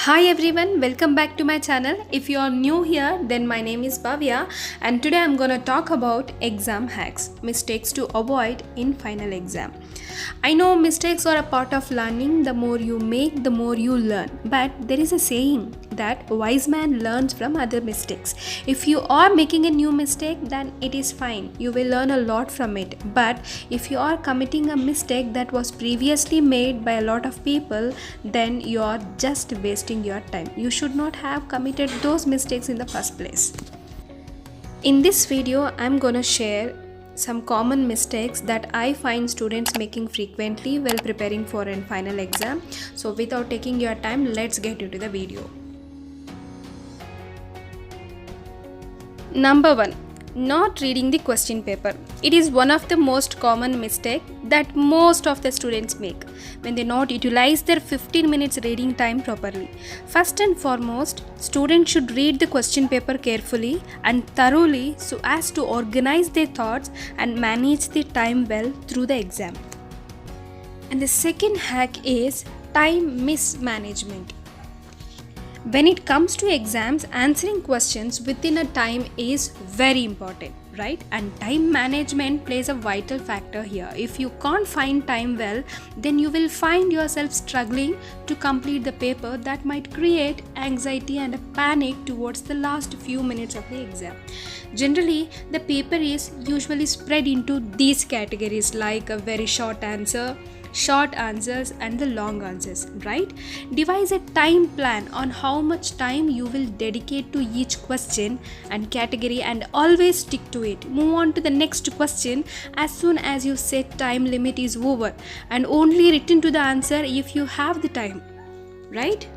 Hi everyone, welcome back to my channel. If you are new here, then my name is Bhavya and today I'm gonna talk about exam hacks, mistakes to avoid in final exam. I know mistakes are a part of learning. The more you make, the more you learn. But there is a saying that wise man learns from other mistakes. If you are making a new mistake, then it is fine. You will learn a lot from it. But if you are committing a mistake that was previously made by a lot of people, then you are just wasting your time. You should not have committed those mistakes in the first place. In this video, I'm gonna share some common mistakes that I find students making frequently while preparing for a final exam. So without taking your time, let's get into the video. Number 1. Not reading the question paper. It is one of the most common mistakes that most of the students make when they not utilize their 15 minutes reading time properly. First and foremost, students should read the question paper carefully and thoroughly so as to organize their thoughts and manage the time well through the exam. And the second hack is time mismanagement. When it comes to exams, answering questions within a time is very important, right? And time management plays a vital factor here. If you can't find time well, then you will find yourself struggling to complete the paper. That might create anxiety and a panic towards the last few minutes of the exam. Generally, the paper is usually spread into these categories like a very short answer, short answers and the long answers, right? Devise a time plan on how much time you will dedicate to each question and category and always stick to it. Move on to the next question as soon as you set time limit is over and only return to the answer if you have the time, right?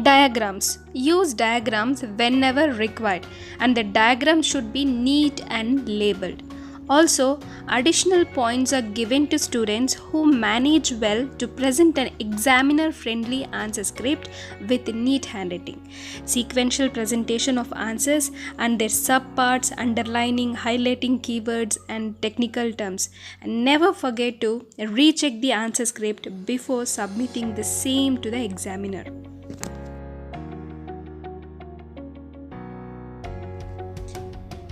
Diagrams. Use diagrams whenever required and the diagram should be neat and labeled. Also, additional points are given to students who manage well to present an examiner-friendly answer script with neat handwriting. Sequential presentation of answers and their subparts, underlining, highlighting keywords and technical terms. And never forget to recheck the answer script before submitting the same to the examiner.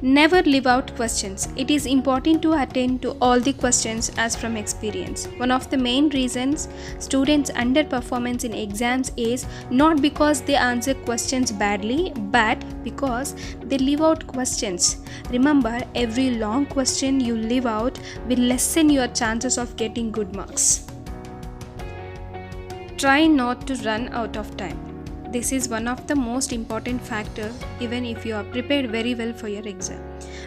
Never leave out questions. It is important to attend to all the questions as from experience. One of the main reasons students underperformance in exams is not because they answer questions badly, but because they leave out questions. Remember, every long question you leave out will lessen your chances of getting good marks. Try not to run out of time. This is one of the most important factor even if you are prepared very well for your exam.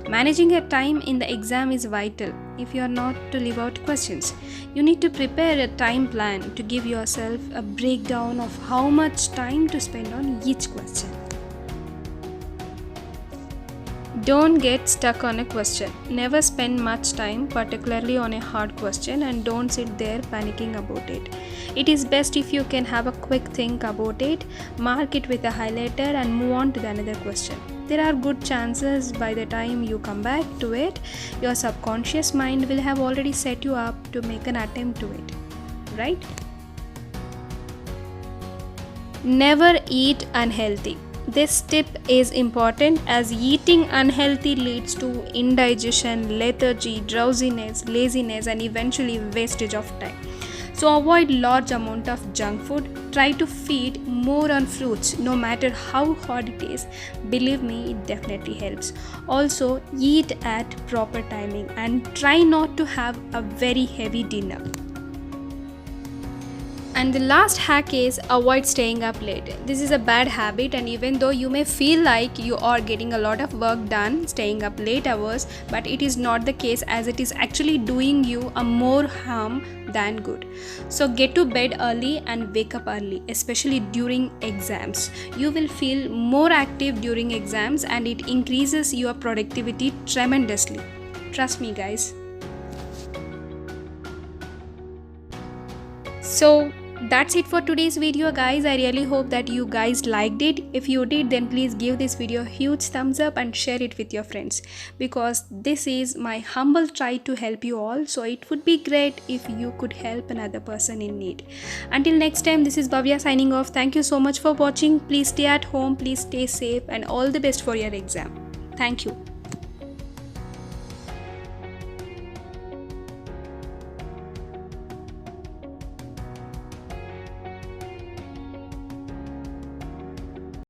Managing your time in the exam is vital if you are not to leave out questions. You need to prepare a time plan to give yourself a breakdown of how much time to spend on each question. Don't get stuck on a question. Never spend much time, particularly on a hard question, and don't sit there panicking about it. It is best if you can have a quick think about it, mark it with a highlighter and move on to the another question. There are good chances by the time you come back to it, your subconscious mind will have already set you up to make an attempt to it, right? Never eat unhealthy. This tip is important as eating unhealthy leads to indigestion, lethargy, drowsiness, laziness and eventually wastage of time. So avoid large amount of junk food. Try to feed more on fruits no matter how hard it is. Believe me, it definitely helps. Also eat at proper timing and try not to have a very heavy dinner. And the last hack is avoid staying up late. This is a bad habit and even though you may feel like you are getting a lot of work done staying up late hours, but it is not the case as it is actually doing you a more harm than good. So get to bed early and wake up early, especially during exams. You will feel more active during exams and it increases your productivity tremendously. Trust me guys. So That's it for today's video, guys. I really hope that you guys liked it. If you did, then please give this video a huge thumbs up and share it with your friends, because this is my humble try to help you all. So it would be great if you could help another person in need. Until next time, this is Bhavya signing off. Thank you so much for watching. Please stay at home, please stay safe, and all the best for your exam. Thank you.